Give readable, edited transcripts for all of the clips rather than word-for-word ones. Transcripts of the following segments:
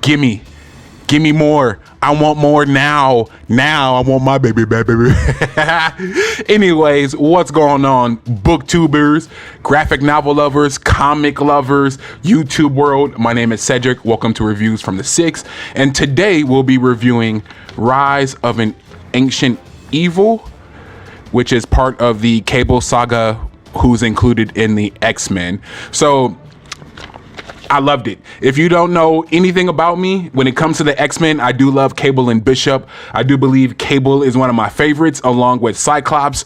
Give me more. I want more now. Now I want my baby. Anyways, what's going on, booktubers, graphic novel lovers, comic lovers, YouTube world? My name is Cedric. Welcome to Reviews from the Six. And today we'll be reviewing Rise of an Ancient Evil, which is part of the Cable saga, who's included in the X-Men. So I loved it. If you don't know anything about me, when it comes to the X-Men, I do love Cable and Bishop. I do believe Cable is one of my favorites, along with Cyclops.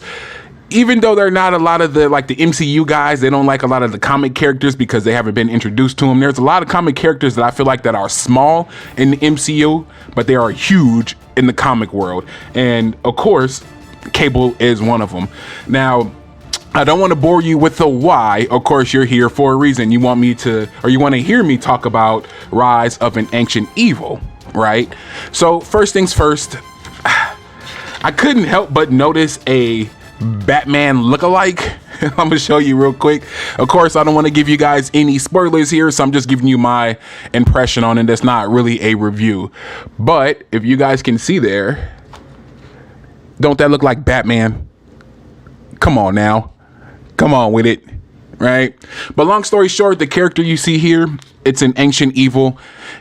Even though they're not a lot of the MCU guys, they don't like a lot of the comic characters because they haven't been introduced to them. There's a lot of comic characters that I feel like that are small in the MCU, but they are huge in the comic world. And of course, Cable is one of them. Now, I don't want to bore you with the why. Of course, you're here for a reason. You want to hear me talk about Rise of an Ancient Evil, right? So first things first, I couldn't help but notice a Batman lookalike. I'm gonna show you real quick. Of course, I don't want to give you guys any spoilers here, so I'm just giving you my impression on it. It's not really a review, but if you guys can see there, don't that look like Batman? Come on now. Come on with it, right? But long story short, the character you see here, it's an ancient evil.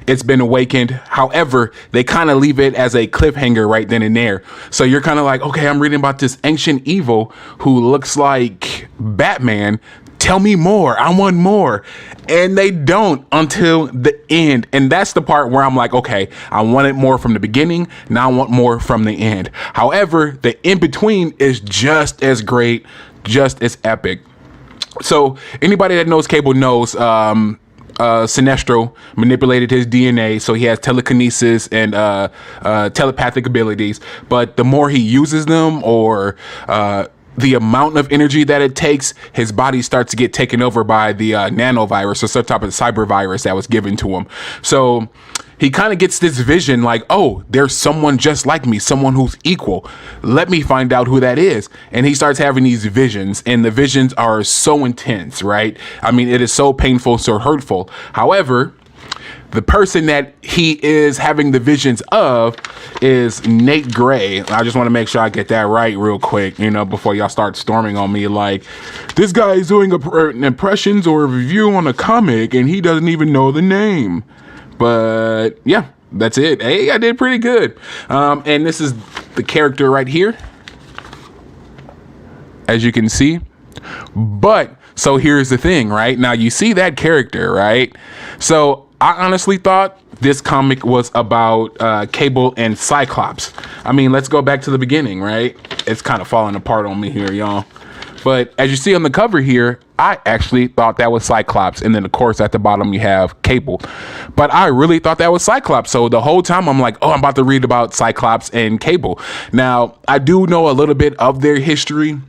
It's been awakened. However, they kind of leave it as a cliffhanger right then and there. So you're kind of like, okay, I'm reading about this ancient evil who looks like Batman. Tell me more. I want more. And they don't until the end. And that's the part where I'm like, okay, I wanted more from the beginning. Now I want more from the end. However, the in between is just as great, just as epic. So anybody that knows Cable knows Sinestro manipulated his DNA, so he has telekinesis and telepathic abilities. But the more he uses them, or the amount of energy that it takes, his body starts to get taken over by the nanovirus, or some type of cyber virus that was given to him. So he kind of gets this vision like, oh, there's someone just like me, someone who's equal. Let me find out who that is. And he starts having these visions, and the visions are so intense, right? I mean, it is so painful, so hurtful. However, the person that he is having the visions of is Nate Gray. I just want to make sure I get that right real quick, before y'all start storming on me like, this guy is doing impressions or a review on a comic and he doesn't even know the name. But yeah, that's it. Hey, I did pretty good. And this is the character right here, as you can see. But so here's the thing, right? Now you see that character, right? So I honestly thought this comic was about Cable and Cyclops. I mean, let's go back to the beginning, right? It's kind of falling apart on me here, y'all. But as you see on the cover here, I actually thought that was Cyclops. And then, of course, at the bottom, you have Cable. But I really thought that was Cyclops. So the whole time, I'm like, oh, I'm about to read about Cyclops and Cable. Now, I do know a little bit of their history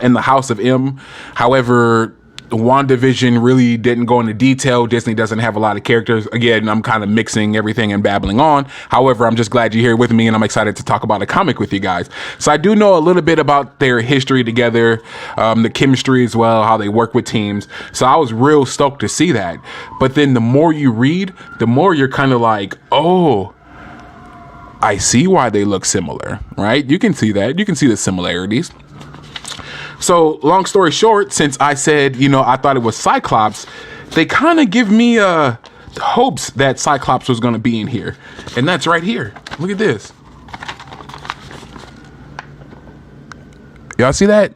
in the House of M. However, WandaVision really didn't go into detail. Disney doesn't have a lot of characters. Again, I'm kind of mixing everything and babbling on. However, I'm just glad you're here with me, and I'm excited to talk about a comic with you guys. So I do know a little bit about their history together, the chemistry as well, how they work with teams. So I was real stoked to see that. But then the more you read, the more you're kind of like, oh, I see why they look similar, right? You can see that. You can see the similarities. So long story short, since I said, I thought it was Cyclops, they kind of give me hopes that Cyclops was going to be in here. And that's right here. Look at this. Y'all see that?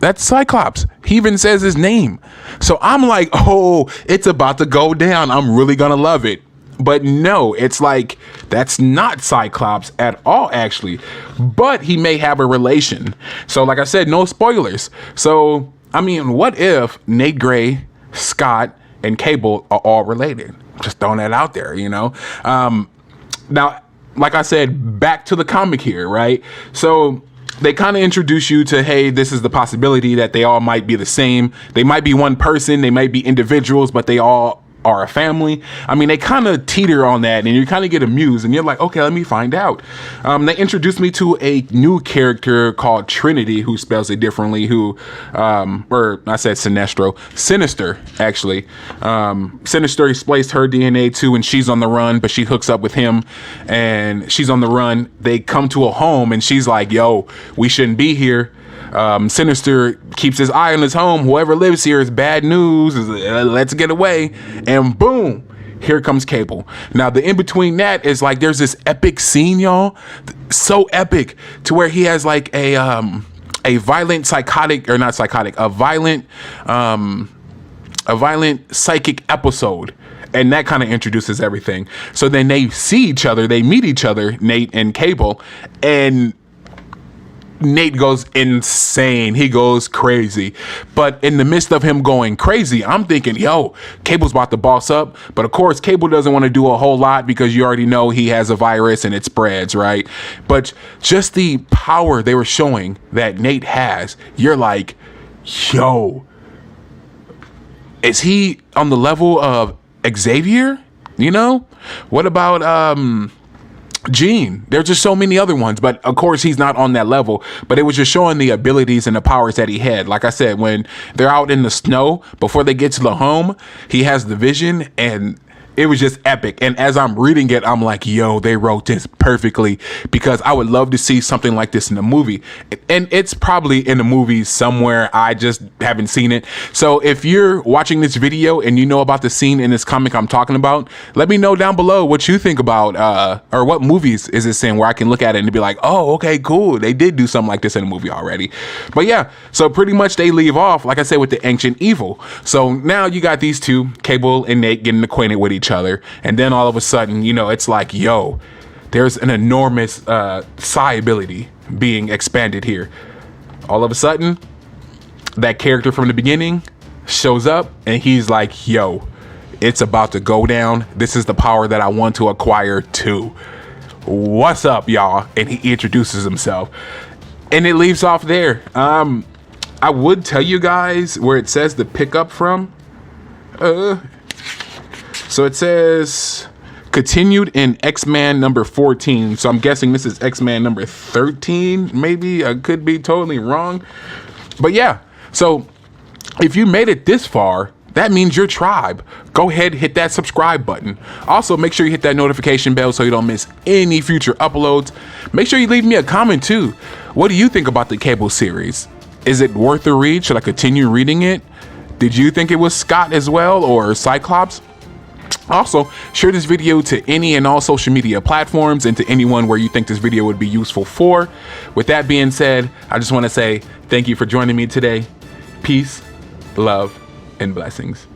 That's Cyclops. He even says his name. So I'm like, oh, it's about to go down. I'm really going to love it. But no, it's like, that's not Cyclops at all, actually. But he may have a relation. So like I said, no spoilers. So, I mean, what if Nate Gray, Scott, and Cable are all related? Just throwing that out there, Now, like I said, back to the comic here, right? So they kind of introduce you to, hey, this is the possibility that they all might be the same. They might be one person. They might be individuals, but they all are a family. I mean, they kind of teeter on that, and you kind of get amused, and you're like, okay, let me find out. They introduced me to a new character called Trinity, who spells it differently, or I said Sinister, actually. Sinister spliced her DNA too, and she's on the run, but she hooks up with him, and she's on the run. They come to a home, and she's like, yo, we shouldn't be here. Sinister keeps his eye on his home. Whoever lives here is bad news. Let's get away. And boom, here comes Cable. Now, the in between that is like there's this epic scene, y'all. So epic to where he has like a violent psychic episode. And that kind of introduces everything. So then they meet each other, Nate and Cable, and Nate goes insane. He goes crazy. But in the midst of him going crazy, I'm thinking, yo, Cable's about to boss up. But of course, Cable doesn't want to do a whole lot because you already know he has a virus and it spreads, right? But just the power they were showing that Nate has, you're like, yo, is he on the level of Xavier? You know? What about Gene? There's just so many other ones, but of course he's not on that level. But it was just showing the abilities and the powers that he had. Like I said, when they're out in the snow before they get to the home, he has the vision, and it was just epic. And as I'm reading it, I'm like, yo, they wrote this perfectly, because I would love to see something like this in a movie. And it's probably in a movie somewhere. I just haven't seen it. So if you're watching this video and you know about the scene in this comic I'm talking about, let me know down below what you think about, or what movies is this in, where I can look at it and be like, oh, okay, cool. They did do something like this in a movie already. But yeah, so pretty much they leave off, like I said, with the ancient evil. So now you got these two, Cable and Nate, getting acquainted with each other, and then all of a sudden, you know, it's like, yo, there's an enormous psi ability being expanded here. All of a sudden, that character from the beginning shows up, and he's like, yo, it's about to go down. This is the power that I want to acquire too. What's up, y'all? And he introduces himself, and it leaves off there. I would tell you guys where it says to pick up from. So it says continued in X-Men number 14. So I'm guessing this is X-Men number 13. Maybe I could be totally wrong. But yeah, so if you made it this far, that means your tribe. Go ahead, hit that subscribe button. Also, make sure you hit that notification bell so you don't miss any future uploads. Make sure you leave me a comment too. What do you think about the Cable series? Is it worth the read? Should I continue reading it? Did you think it was Scott as well, or Cyclops? Also, share this video to any and all social media platforms, and to anyone where you think this video would be useful for. With that being said, I just want to say thank you for joining me today. Peace, love, and blessings.